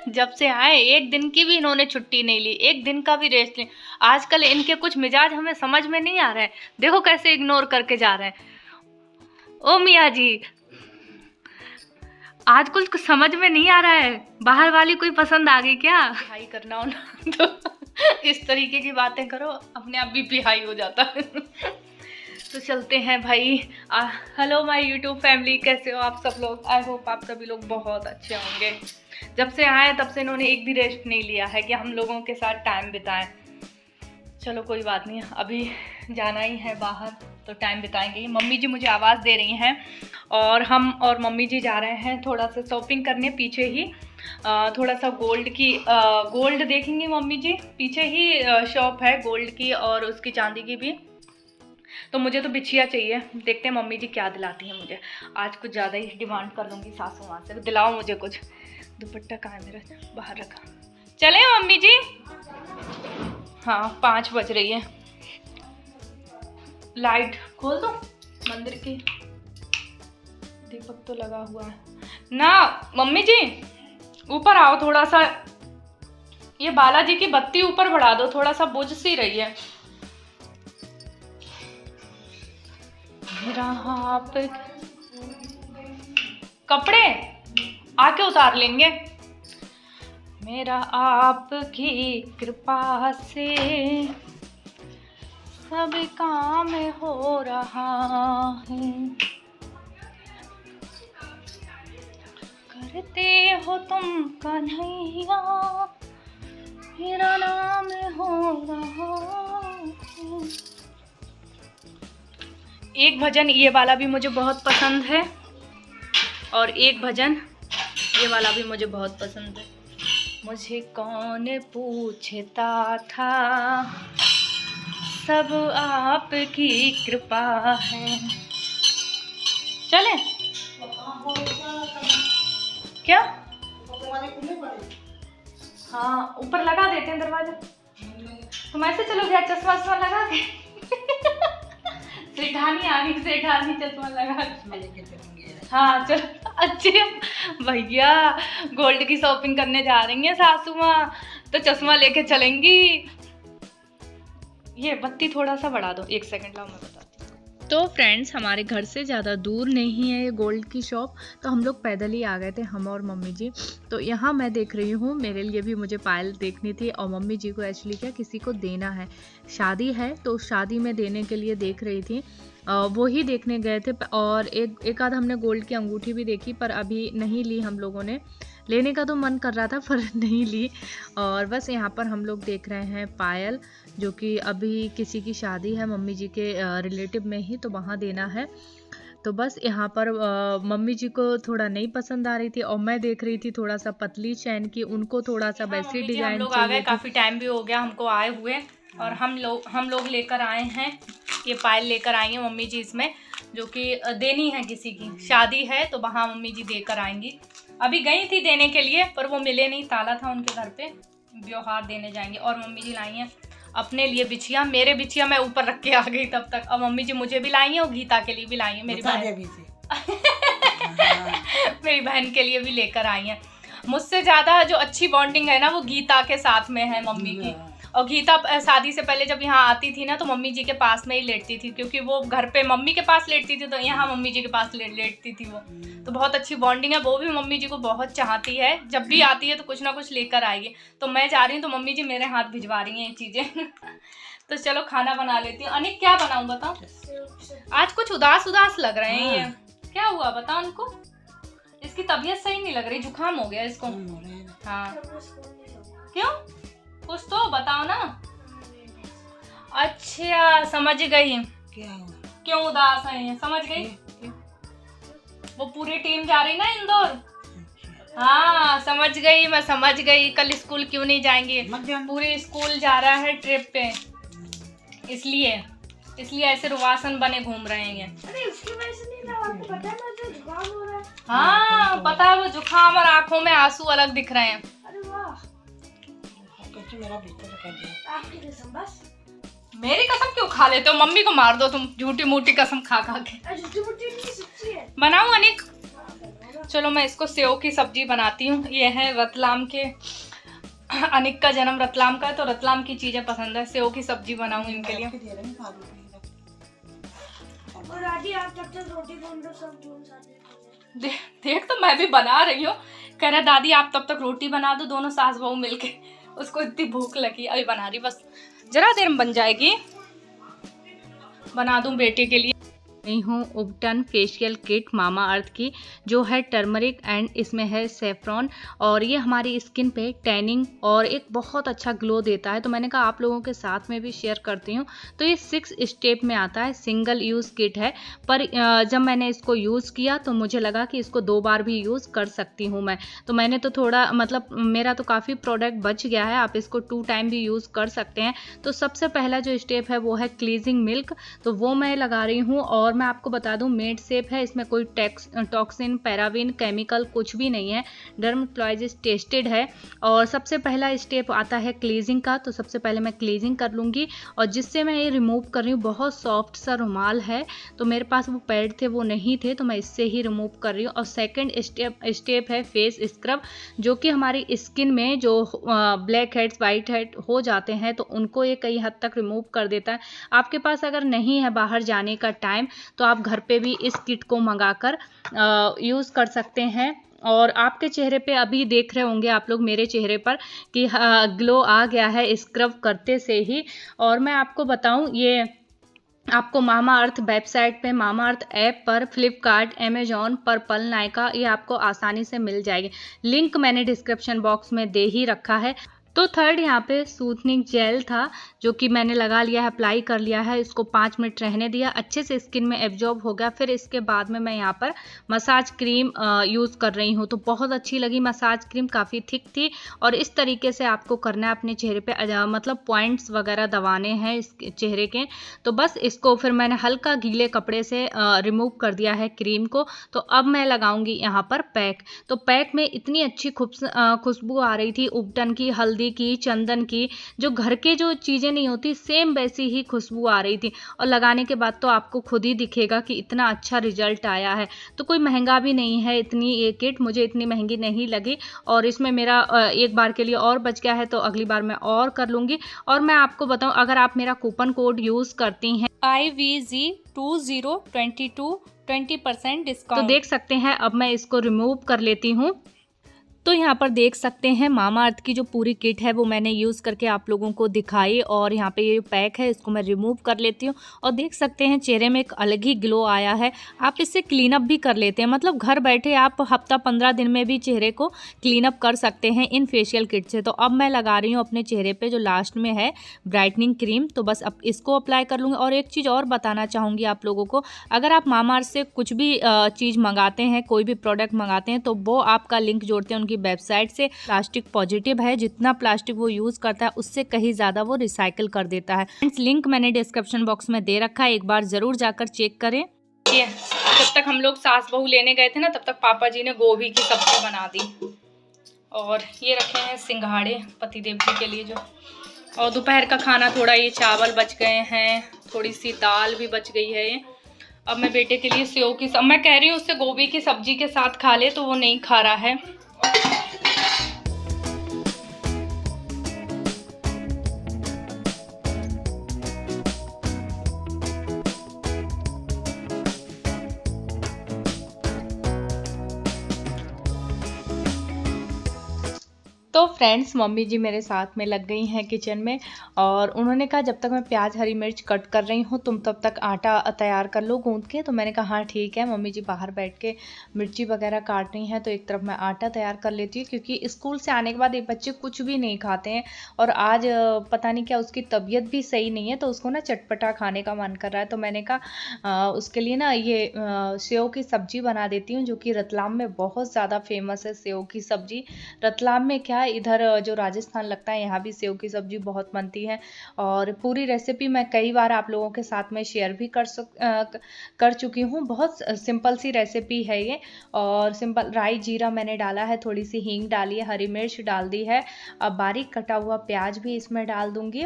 जब से आए एक दिन की भी इन्होंने छुट्टी नहीं ली, एक दिन का भी रेस्ट नहीं। आजकल इनके कुछ मिजाज हमें समझ में नहीं आ रहा है। देखो कैसे इग्नोर करके जा रहे हैं। ओ मियाँ जी, आज कुछ समझ में नहीं आ रहा है। बाहर वाली कोई पसंद आ गई क्या? हाई करना हो ना तो इस तरीके की बातें करो, अपने आप भी हाई हो जाता है। तो चलते हैं भाई। हेलो माय यूट्यूब फैमिली, कैसे हो आप सब लोग? आई होप आप सभी लोग बहुत अच्छे होंगे। जब से आए तब से इन्होंने एक भी रेस्ट नहीं लिया है कि हम लोगों के साथ टाइम बिताएं। चलो कोई बात नहीं, अभी जाना ही है बाहर तो टाइम बिताएंगे। मम्मी जी मुझे आवाज़ दे रही हैं और हम और मम्मी जी जा रहे हैं थोड़ा सा शॉपिंग करने। पीछे ही थोड़ा सा गोल्ड देखेंगी मम्मी जी। पीछे ही शॉप है गोल्ड की और उसकी चांदी की भी। तो मुझे तो बिछिया चाहिए, देखते हैं मम्मी जी क्या दिलाती हैं मुझे। आज कुछ ज़्यादा ही डिमांड कर लूँगी सासू माँ से, दिलाओ मुझे कुछ। दुपट्टा कहाँ है मेरा? बाहर रखा। चले मम्मी जी? हाँ 5 बज रही है। लाइट खोल दो मंदिर की, दीपक तो लगा हुआ है ना। मम्मी जी ऊपर आओ थोड़ा सा, ये बालाजी की बत्ती ऊपर बढ़ा दो, थोड़ा सा बुझ सी रही है। आप कपड़े आके उतार लेंगे। मेरा आपकी कृपा से सब काम हो रहा है। करते हो तुम कन्हैया, मेरा नाम हो रहा है। एक भजन ये वाला भी मुझे बहुत पसंद है और एक भजन ये वाला भी मुझे बहुत पसंद है। मुझे कौन पूछता था, सब आपकी कृपा है। चले क्या? हाँ ऊपर लगा देते हैं दरवाजा। तुम ऐसे चलो गया चश्मा लगा के। सेठानी आ गई, सेठानी चश्मा लगा के। हाँ चलो अच्छे भैया, गोल्ड की शॉपिंग करने जा रही हैं सासू माँ तो चश्मा लेके चलेंगी। ये बत्ती थोड़ा सा बढ़ा दो, 1 सेकंड लाओ मैं बताती हूँ। तो फ्रेंड्स हमारे घर से ज़्यादा दूर नहीं है ये गोल्ड की शॉप, तो हम लोग पैदल ही आ गए थे, हम और मम्मी जी। तो यहाँ मैं देख रही हूँ, मेरे लिए भी मुझे पायल देखनी थी और मम्मी जी को एक्चुअली क्या किसी को देना है, शादी है तो शादी में देने के लिए देख रही थी। वो ही देखने गए थे और एक आध हमने गोल्ड की अंगूठी भी देखी पर अभी नहीं ली हम लोगों ने। लेने का तो मन कर रहा था पर नहीं ली। और बस यहाँ पर हम लोग देख रहे हैं पायल, जो कि अभी किसी की शादी है मम्मी जी के रिलेटिव में ही, तो वहाँ देना है। तो बस यहाँ पर मम्मी जी को थोड़ा नहीं पसंद आ रही थी और मैं देख रही थी थोड़ा सा पतली चैन की, उनको थोड़ा सा वैसी डिजाइन हम लोग आ गए, काफ़ी टाइम भी हो गया हमको आए हुए और हम लोग लेकर आए हैं ये पायल लेकर आई हैं मम्मी जी इसमें, जो कि देनी है किसी की शादी है तो वहाँ मम्मी जी देकर आएंगी। अभी गई थी देने के लिए पर वो मिले नहीं, ताला था उनके घर पे, ब्योहार देने जाएंगे। और मम्मी जी लाई हैं अपने लिए बिछिया, मेरे बिछिया मैं ऊपर रख के आ गई तब तक। अब मम्मी जी मुझे भी लाई हैं और गीता के लिए भी लाई हैं, मेरी बहन मेरी बहन के लिए भी लेकर आई हैं। मुझसे ज़्यादा जो अच्छी बॉन्डिंग है ना वो गीता के साथ में है मम्मी की। और गीता शादी से पहले जब यहाँ आती थी ना तो मम्मी जी के पास में ही लेटती थी, क्योंकि वो घर पे मम्मी के पास लेटती थी तो यहाँ मम्मी जी के पास लेटती थी वो। तो बहुत अच्छी बॉन्डिंग है, वो भी मम्मी जी को बहुत चाहती है, जब भी आती है तो कुछ ना कुछ लेकर आएगी। तो मैं जा रही हूँ तो मम्मी जी मेरे हाथ भिजवा रही हैं ये चीज़ें। तो चलो खाना बना लेती हूँ। अनिक क्या बनाऊँ बताओ? आज कुछ उदास लग रहे हैं ये, क्या हुआ बताओ उनको? इसकी तबीयत सही नहीं लग रही, जुकाम हो गया इसको। हाँ क्यों, कुछ तो बताओ ना। अच्छा समझ गई, क्यों उदास है, समझ गई। वो पूरी टीम जा रही ना इंदौर। हाँ समझ गई, मैं समझ गई। कल स्कूल क्यों नहीं जाएंगे, पूरी स्कूल जा रहा है ट्रिप पे, इसलिए ऐसे रुवासन बने घूम रहे हैं। अरे उसकी वजह से नहीं था, आपको पता है ना जो जुकाम हो रहा है। हाँ पता है, वो जुकाम और आंखों में आंसू अलग दिख रहे हैं। अरे वाह, आपकी कसम। बस मेरी कसम क्यों खा लेते हो? मम्मी को मार दो तुम, झूठी मूठी कसम खा के। झूठी मूठी नहीं, सच्ची है। बनाऊं अनिक? चलो मैं इसको सेव की सब्जी बनाती हूँ। ये है रतलाम के, अनिक का जन्म रतलाम का है तो रतलाम की चीजें पसंद है। सेव की सब्जी बनाऊँ इनके लिए। और दादी आप तब तक रोटी बन दो, सब जोन साथ में। देख तो मैं भी बना रही हूँ। कह रहा दादी आप तब तक रोटी बना दो, दोनों सास बहू मिलके। उसको इतनी भूख लगी, अभी बना रही, बस जरा देर में बन जाएगी। बना दूं बेटे के लिए। नहीं हूँ उबटन फेशियल किट मामा अर्थ की, जो है टर्मरिक एंड इसमें है सेफ्रॉन, और ये हमारी स्किन पे टैनिंग और एक बहुत अच्छा ग्लो देता है। तो मैंने कहा आप लोगों के साथ में भी शेयर करती हूँ। तो ये 6 स्टेप में आता है, सिंगल यूज़ किट है, पर जब मैंने इसको यूज़ किया तो मुझे लगा कि इसको 2 बार भी यूज़ कर सकती हूँ मैं। तो मैंने तो थोड़ा मतलब मेरा तो काफ़ी प्रोडक्ट बच गया है, आप इसको 2 टाइम भी यूज़ कर सकते हैं। तो सबसे पहला जो स्टेप है वो है क्लीजिंग मिल्क, तो वो मैं लगा रही हूँ। और मैं आपको बता दूं मेड सेफ है, इसमें कोई टॉक्सिन, पैराबिन, केमिकल कुछ भी नहीं है, डर्मेटोलॉजिस्ट टेस्टेड है। और सबसे पहला स्टेप आता है क्लीजिंग का, तो सबसे पहले मैं क्लीजिंग कर लूँगी। और जिससे मैं ये रिमूव कर रही हूँ, बहुत सॉफ्ट सा रुमाल है, तो मेरे पास वो पैड थे वो नहीं थे, तो मैं इससे ही रिमूव कर रही हूँ। और सेकेंड स्टेप है फेस स्क्रब, जो कि हमारी स्किन में जो ब्लैक हेड्स, वाइट हेड हो जाते हैं तो उनको ये कई हद तक रिमूव कर देता है। आपके पास अगर नहीं है बाहर जाने का टाइम, तो आप घर पे भी इस किट को मंगाकर यूज़ कर सकते हैं। और आपके चेहरे पे अभी देख रहे होंगे आप लोग मेरे चेहरे पर कि ग्लो आ गया है स्क्रब करते से ही। और मैं आपको बताऊं, ये आपको मामा अर्थ वेबसाइट पे, मामा अर्थ ऐप पर, फ्लिपकार्ट, अमेजॉन, पर्पल, नायका, ये आपको आसानी से मिल जाएगी। लिंक मैंने डिस्क्रिप्शन बॉक्स में दे ही रखा है। तो थर्ड यहाँ पे सूथनिंग जेल था, जो कि मैंने लगा लिया है, अप्लाई कर लिया है। इसको 5 मिनट रहने दिया, अच्छे से स्किन में एब्जॉर्ब हो गया। फिर इसके बाद में मैं यहाँ पर मसाज क्रीम यूज़ कर रही हूँ। तो बहुत अच्छी लगी मसाज क्रीम, काफ़ी थिक थी। और इस तरीके से आपको करना है अपने चेहरे पे, मतलब पॉइंट्स वगैरह दबाने हैं इस चेहरे के। तो बस इसको फिर मैंने हल्का गीले कपड़े से रिमूव कर दिया है क्रीम को। तो अब मैं लगाऊंगी यहाँ पर पैक। तो पैक में इतनी अच्छी खुशबू आ रही थी, उबटन की, हल्दी की, चंदन की, जो घर के जो चीज़ें नहीं होती सेम वैसी ही खुशबू आ रही थी। और लगाने के बाद तो आपको खुद ही दिखेगा कि इतना अच्छा रिजल्ट आया है। तो कोई महंगा भी नहीं है, इतनी ये किट मुझे इतनी महंगी नहीं लगी। और इसमें मेरा एक बार के लिए और बच गया है, तो अगली बार मैं और कर लूँगी। और मैं आपको बताऊँ, अगर आप मेरा कूपन कोड यूज़ करती हैं IVG2022 20% डिस्काउंट, तो देख सकते हैं। अब मैं इसको रिमूव कर लेती हूँ। तो यहाँ पर देख सकते हैं मामा अर्थ की जो पूरी किट है वो मैंने यूज़ करके आप लोगों को दिखाई। और यहाँ पे ये पैक है, इसको मैं रिमूव कर लेती हूँ। और देख सकते हैं चेहरे में एक अलग ही ग्लो आया है। आप इससे क्लीन अप भी कर लेते हैं, मतलब घर बैठे आप हफ्ता 15 दिन में भी चेहरे को क्लीन अप कर सकते हैं इन फेशियल किट से। तो अब मैं लगा रही हूँ अपने चेहरे पर जो लास्ट में है ब्राइटनिंग क्रीम, तो बस अब इसको अप्लाई कर लूँगी। और एक चीज़ और बताना चाहूँगी आप लोगों को, अगर आप मामा अर्थ से कुछ भी चीज़ मंगाते हैं, कोई भी प्रोडक्ट मंगाते हैं, तो वो आपका लिंक जोड़ते हैं उनकी वेबसाइट से। प्लास्टिक पॉजिटिव है, जितना प्लास्टिक वो यूज करता है उससे कहीं ज्यादा वो रिसाइकिल कर देता है। लिंक मैंने डिस्क्रिप्शन बॉक्स में दे रखा है, एक बार जरूर जाकर चेक करें। जब तक हम लोग सास बहू लेने गए थे ना, तब तक पापा जी ने गोभी की सब्जी बना दी। और ये रखे हैं सिंघाड़े पतिदेव जी के लिए जो। और दोपहर का खाना थोड़ा, ये चावल बच गए हैं, थोड़ी सी दाल भी बच गई है। अब मैं बेटे के लिए सेव की मैं कह रही हूँ उससे गोभी की सब्जी के साथ खा ले, तो वो नहीं खा रहा है। तो फ्रेंड्स, मम्मी जी मेरे साथ में लग गई हैं किचन में। और उन्होंने कहा जब तक मैं प्याज हरी मिर्च कट कर रही हूँ तुम तब तक आटा तैयार कर लो गूंद के। तो मैंने कहा हाँ ठीक है। मम्मी जी बाहर बैठ के मिर्ची वगैरह काट रही हैं, तो एक तरफ मैं आटा तैयार कर लेती हूँ, क्योंकि स्कूल से आने के बाद ये बच्चे कुछ भी नहीं खाते हैं। और आज पता नहीं क्या उसकी तबीयत भी सही नहीं है, तो उसको ना चटपटा खाने का मन कर रहा है। तो मैंने कहा उसके लिए ना ये सेव की सब्जी बना देती हूँ, जो कि रतलाम में बहुत ज़्यादा फेमस है सेव की सब्जी। रतलाम में क्या, इधर जो राजस्थान लगता है, यहाँ भी सेव की सब्जी बहुत बनती है। और पूरी रेसिपी मैं कई बार आप लोगों के साथ में शेयर भी कर चुकी हूँ। बहुत सिंपल सी रेसिपी है ये। और सिंपल राई जीरा मैंने डाला है, थोड़ी सी हींग डाली है, हरी मिर्च डाल दी है, अब बारीक कटा हुआ प्याज भी इसमें डाल दूंगी।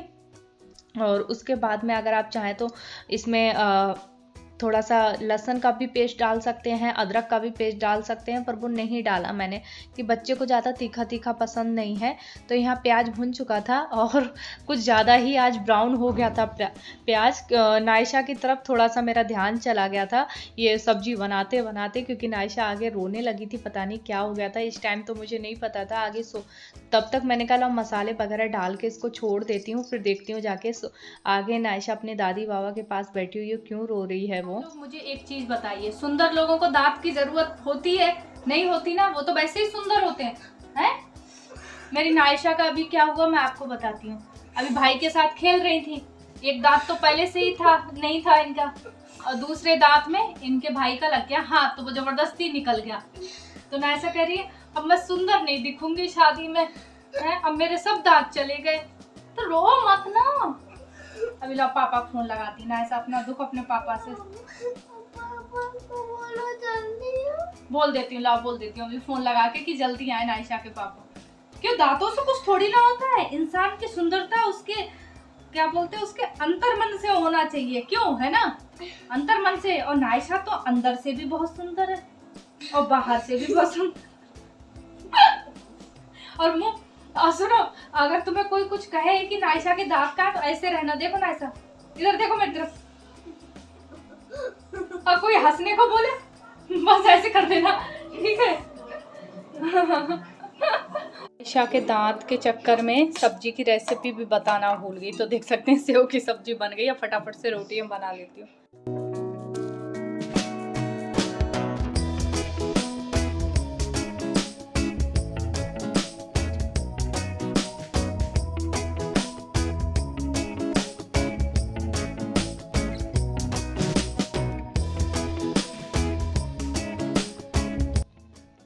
और उसके बाद में अगर आप चाहें तो इसमें थोड़ा सा लहसुन का भी पेस्ट डाल सकते हैं, अदरक का भी पेस्ट डाल सकते हैं, पर वो नहीं डाला मैंने कि बच्चे को ज़्यादा तीखा तीखा पसंद नहीं है। तो यहाँ प्याज भुन चुका था और कुछ ज़्यादा ही आज ब्राउन हो गया था प्याज। नायशा की तरफ थोड़ा सा मेरा ध्यान चला गया था ये सब्जी बनाते बनाते, क्योंकि नायशा आगे रोने लगी थी, पता नहीं क्या हो गया था। इस टाइम तो मुझे नहीं पता था आगे। तब तक मैंने कहा मसाले वगैरह डाल के इसको छोड़ देती हूँ, फिर देखती हूँ जाके आगे नायशा अपने दादी बाबा के पास बैठी हुई है, क्यों रो रही है वो। तो मुझे एक चीज बताइए, सुंदर लोगों को दांत की जरूरत होती है? नहीं होती ना, वो तो वैसे ही सुंदर होते हैं। मेरी नायशा का अभी क्या हुआ मैं आपको बताती हूँ। अभी भाई के साथ खेल रही थी, एक दांत तो पहले से ही था, नहीं था इनका, और दूसरे दांत में इनके भाई का लग गया हाथ, तो वो जबरदस्ती निकल गया। तो नायशा कह रही है अब मैं सुंदर नहीं दिखूंगी शादी में, अब मेरे सब दांत चले गए। तो रो मत ना। अभी ला पापा फोन लगाती नायशा अपना दुख अपने पापा से बोल देती हूँ। लाओ बोल देती हूँ अभी फोन लगा के कि जल्दी आए नायशा के पापा। क्यों, दांतों से कुछ थोड़ी ना होता है, इंसान की सुंदरता उसके क्या बोलते हैं उसके अंतर मन से होना चाहिए, क्यों है ना, अंतर मन से। और नायशा तो अंदर से भी बहुत सुंदर है और बाहर से भी बहुत सुंदर। और मुंह, सुनो, अगर तुम्हें कोई कुछ कहे कि नायशा के दांत का, तो ऐसे रहना। देखो नायशा, इधर देखो मेरी तरफ। और कोई हंसने को बोले बस ऐसे कर देना, ठीक है। नायशा के दांत के चक्कर में सब्जी की रेसिपी भी बताना भूल गई। तो देख सकते हैं सेव की सब्जी बन गई। अब फटाफट से रोटी बना लेती हूँ।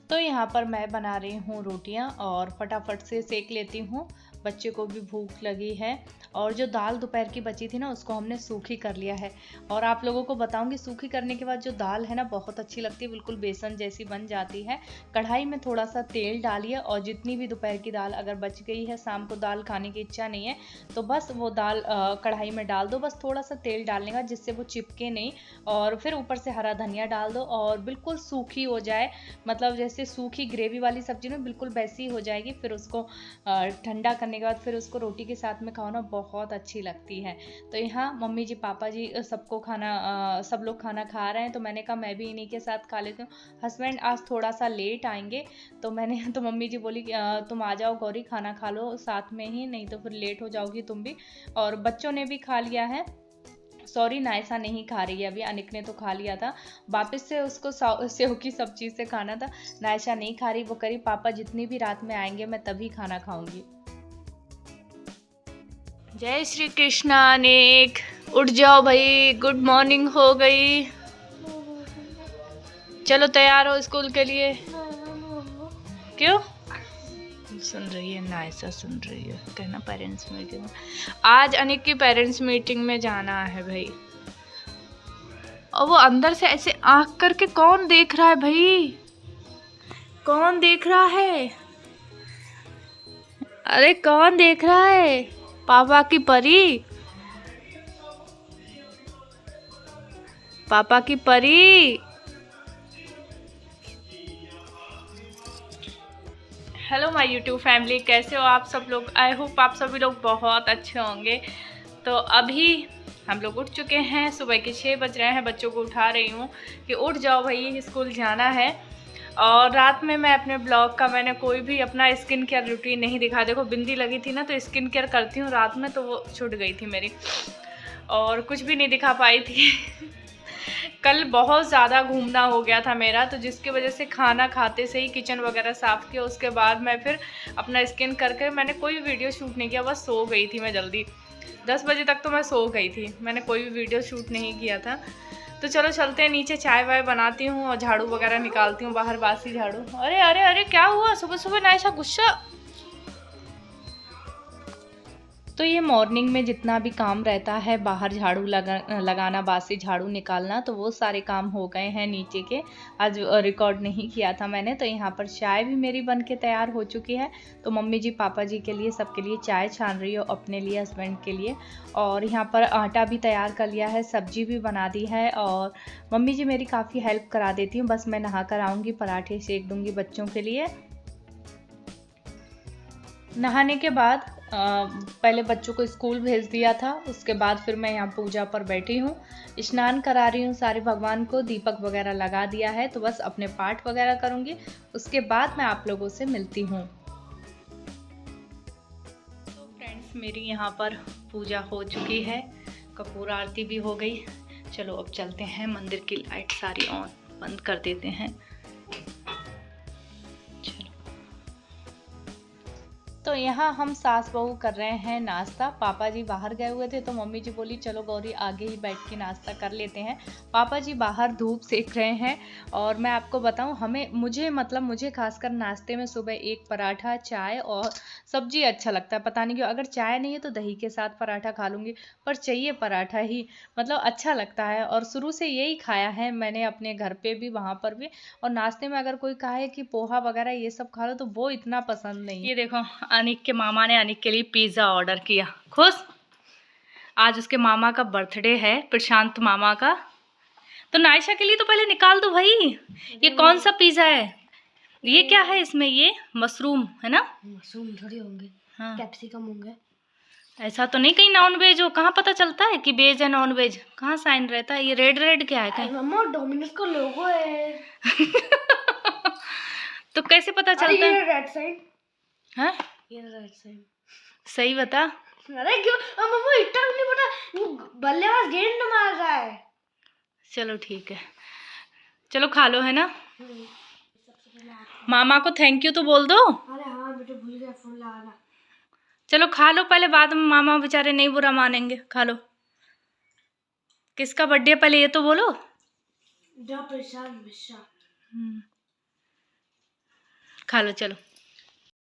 तो यहाँ पर मैं बना रही हूँ रोटियाँ और फटाफट से सेक लेती हूँ, बच्चे को भी भूख लगी है। और जो दाल दोपहर की बची थी ना, उसको हमने सूखी कर लिया है। और आप लोगों को बताऊंगी सूखी करने के बाद जो दाल है ना बहुत अच्छी लगती है, बिल्कुल बेसन जैसी बन जाती है। कढ़ाई में थोड़ा सा तेल डालिए और जितनी भी दोपहर की दाल अगर बच गई है, शाम को दाल खाने की इच्छा नहीं है तो बस वो दाल कढ़ाई में डाल दो। बस थोड़ा सा तेल डालने का जिससे वो चिपके नहीं, और फिर ऊपर से हरा धनिया डाल दो और बिल्कुल सूखी हो जाए, मतलब जैसे सूखी ग्रेवी वाली सब्जी में बिल्कुल वैसी हो जाएगी। फिर उसको ठंडा करने के बाद फिर उसको रोटी के साथ में खाओ ना, बहुत अच्छी लगती है। तो यहाँ मम्मी जी पापा जी सबको खाना सब लोग खाना खा रहे हैं, तो मैंने कहा मैं भी इन्हीं के साथ खा लेती हूँ। हस्बैंड आज थोड़ा सा लेट आएंगे, तो मम्मी जी बोली तुम आ जाओ गौरी, खाना खा लो साथ में ही, नहीं तो फिर लेट हो जाओगी तुम भी। और बच्चों ने भी खा लिया है, सॉरी नायशा नहीं खा रही है अभी, अनिक ने तो खा लिया था। वापस से उसको सेव की सब्जी से खाना था, नायशा नहीं खा रही। वो करी पापा जितनी भी रात में आएंगे मैं तभी खाना खाऊंगी। जय श्री कृष्णा। अनिक उठ जाओ भाई, गुड मॉर्निंग हो गई, चलो तैयार हो स्कूल के लिए। क्यों सुन रही है नायशा, सुन रही है, कहना पेरेंट्स मीटिंग। आज अनिक की पेरेंट्स मीटिंग में जाना है भाई। और वो अंदर से ऐसे आंख करके कौन देख रहा है भाई, कौन देख रहा है, अरे कौन देख रहा है, पापा की परी, पापा की परी। हेलो माय यूट्यूब फैमिली, कैसे हो आप सब लोग? आई होप आप सभी लोग बहुत अच्छे होंगे। तो अभी हम लोग उठ चुके हैं, सुबह के 6 बज रहे हैं। बच्चों को उठा रही हूँ कि उठ जाओ भाई स्कूल जाना है। और रात में मैं अपने ब्लॉग का मैंने कोई भी अपना स्किन केयर रूटीन नहीं दिखा। देखो बिंदी लगी थी ना, तो स्किन केयर करती हूँ रात में, तो वो छूट गई थी मेरी और कुछ भी नहीं दिखा पाई थी। कल बहुत ज़्यादा घूमना हो गया था मेरा, तो जिसकी वजह से खाना खाते से ही किचन वगैरह साफ़ किया। उसके बाद मैं फिर अपना स्किन करके मैंने कोई वीडियो शूट नहीं किया, बस सो गई थी मैं जल्दी। 10 बजे तक तो मैं सो गई थी, मैंने कोई भी वीडियो शूट नहीं किया था। तो चलो चलते हैं नीचे, चाय वाय बनाती हूँ और झाड़ू वगैरह निकालती हूँ बाहर, बासी झाड़ू। अरे अरे अरे क्या हुआ सुबह सुबह नायशा, गुस्सा? तो ये मॉर्निंग में जितना भी काम रहता है, बाहर झाड़ू लगाना, बासी झाड़ू निकालना, तो वो सारे काम हो गए हैं नीचे के। आज रिकॉर्ड नहीं किया था मैंने। तो यहाँ पर चाय भी मेरी बन के तैयार हो चुकी है। तो मम्मी जी पापा जी के लिए, सबके लिए चाय छान रही हो, अपने लिए, हस्बैंड के लिए। और यहाँ पर आटा भी तैयार कर लिया है, सब्जी भी बना दी है। और मम्मी जी मेरी काफ़ी हेल्प करा देती हूँ। बस मैं नहा कर आऊँगी, पराठे सेक दूँगी बच्चों के लिए। नहाने के बाद पहले बच्चों को स्कूल भेज दिया था। उसके बाद फिर मैं यहाँ पूजा पर बैठी हूँ, स्नान करा रही हूँ सारे भगवान को, दीपक वगैरह लगा दिया है। तो बस अपने पाठ वगैरह करूँगी, उसके बाद मैं आप लोगों से मिलती हूँ। तो फ्रेंड्स, मेरी यहाँ पर पूजा हो चुकी है, कपूर आरती भी हो गई। चलो अब चलते हैं, मंदिर की लाइट सारी ऑन बंद कर देते हैं। तो यहाँ हम सास बहू कर रहे हैं नाश्ता। पापा जी बाहर गए हुए थे, तो मम्मी जी बोली चलो गौरी आगे ही बैठ के नाश्ता कर लेते हैं। पापा जी बाहर धूप सेक रहे हैं। और मैं आपको बताऊँ, मुझे खासकर नाश्ते में सुबह एक पराठा, चाय और सब्जी अच्छा लगता है। पता नहीं क्यों, अगर चाय नहीं है तो दही के साथ पराठा खा लूँगी, पर चाहिए पराठा ही, अच्छा लगता है। और शुरू से यही खाया है मैंने, अपने घर पे भी, वहाँ पर भी। और नाश्ते में अगर कोई कहे कि पोहा वगैरह ये सब खा लो, तो वो इतना पसंद नहीं है। ये देखो, अनिक के मामा ने अनिक के लिए पिज़्ज़ा ऑर्डर किया। खुश, आज उसके मामा का बर्थडे है, प्रशांत मामा का। तो नायशा के लिए तो पहले निकाल दो भाई। ये कौन सा पिज़्ज़ा है? ये क्या है इसमें? ये मशरूम है ना? मशरूम थोड़ी होंगे, हाँ, कैप्सिकम होंगे। ऐसा तो नहीं कहीं नॉन वेज हो? कहाँ पता चलता है कि वेज है नॉन वेज? कहाँ साइन रहता है? ये रेड रेड क्या है कहीं? मम्मा, डोमिनोज का लोगो है। तो कैसे पता चलता है? रेड साइन हाँ, ये रेड साइन। सही बता। अरे क्यों मम्मा, इतना भी नहीं पता, वो बल्लेबाज गेंद मार रहा है। चलो ठीक है, चलो खा लो, है ना? मामा को थैंक यू तो बोल दो। अरे हाँ बेटा, भूल गया फोन लगाना। चलो खा लो पहले, बाद में मामा बेचारे नहीं बुरा मानेंगे। खा लो। किसका बर्थडे पहले ये तो बोलो। प्रशांत मिश्रा। खा लो चलो।